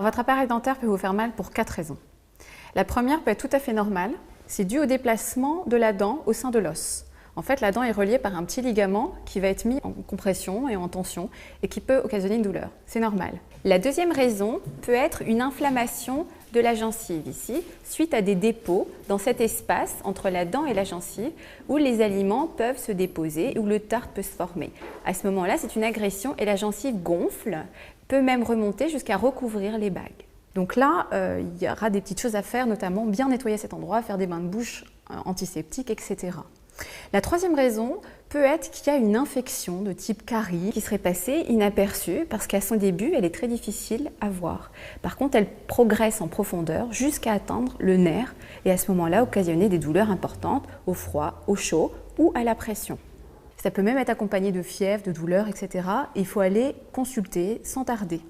Votre appareil dentaire peut vous faire mal pour 4 raisons. La première peut être tout à fait normale, c'est dû au déplacement de la dent au sein de l'os. En fait, la dent est reliée par un petit ligament qui va être mis en compression et en tension et qui peut occasionner une douleur. C'est normal. La deuxième raison peut être une inflammation de la gencive ici, suite à des dépôts dans cet espace entre la dent et la gencive où les aliments peuvent se déposer, où le tartre peut se former. À ce moment-là, c'est une agression et la gencive gonfle, peut même remonter jusqu'à recouvrir les bagues. Donc là, il y aura des petites choses à faire, notamment bien nettoyer cet endroit, faire des bains de bouche antiseptiques, etc. La troisième raison peut être qu'il y a une infection de type carie qui serait passée inaperçue parce qu'à son début, elle est très difficile à voir. Par contre, elle progresse en profondeur jusqu'à atteindre le nerf et à ce moment-là, occasionner des douleurs importantes au froid, au chaud ou à la pression. Ça peut même être accompagné de fièvre, de douleurs, etc. Il faut aller consulter sans tarder.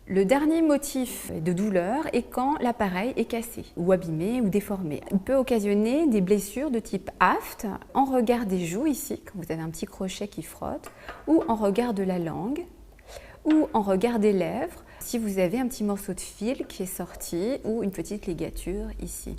Le dernier motif de douleur est quand l'appareil est cassé ou abîmé ou déformé. Il peut occasionner des blessures de type aft en regard des joues ici, quand vous avez un petit crochet qui frotte, ou en regard de la langue, ou en regard des lèvres, si vous avez un petit morceau de fil qui est sorti ou une petite ligature ici.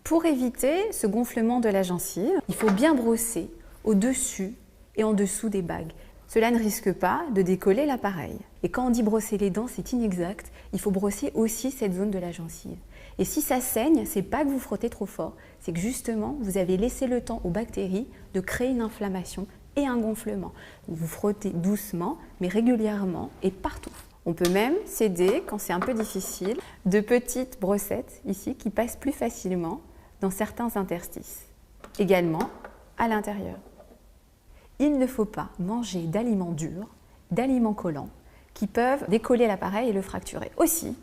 Pour éviter ce gonflement de la gencive, il faut bien brosser au-dessus et en dessous des bagues. Cela ne risque pas de décoller l'appareil. Et quand on dit brosser les dents, c'est inexact. Il faut brosser aussi cette zone de la gencive. Et si ça saigne, c'est pas que vous frottez trop fort, c'est que justement, vous avez laissé le temps aux bactéries de créer une inflammation et un gonflement. Vous frottez doucement, mais régulièrement et partout. On peut même s'aider, quand c'est un peu difficile, de petites brossettes ici qui passent plus facilement dans certains interstices. Également à l'intérieur. Il ne faut pas manger d'aliments durs, d'aliments collants, qui peuvent décoller l'appareil et le fracturer. Aussi,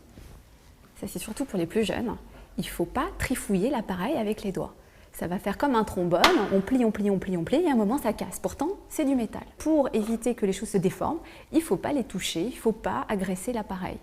ça c'est surtout pour les plus jeunes, il ne faut pas trifouiller l'appareil avec les doigts. Ça va faire comme un trombone, on plie, on plie, on plie, on plie, et à un moment ça casse. Pourtant, c'est du métal. Pour éviter que les choses se déforment, il ne faut pas les toucher, il ne faut pas agresser l'appareil.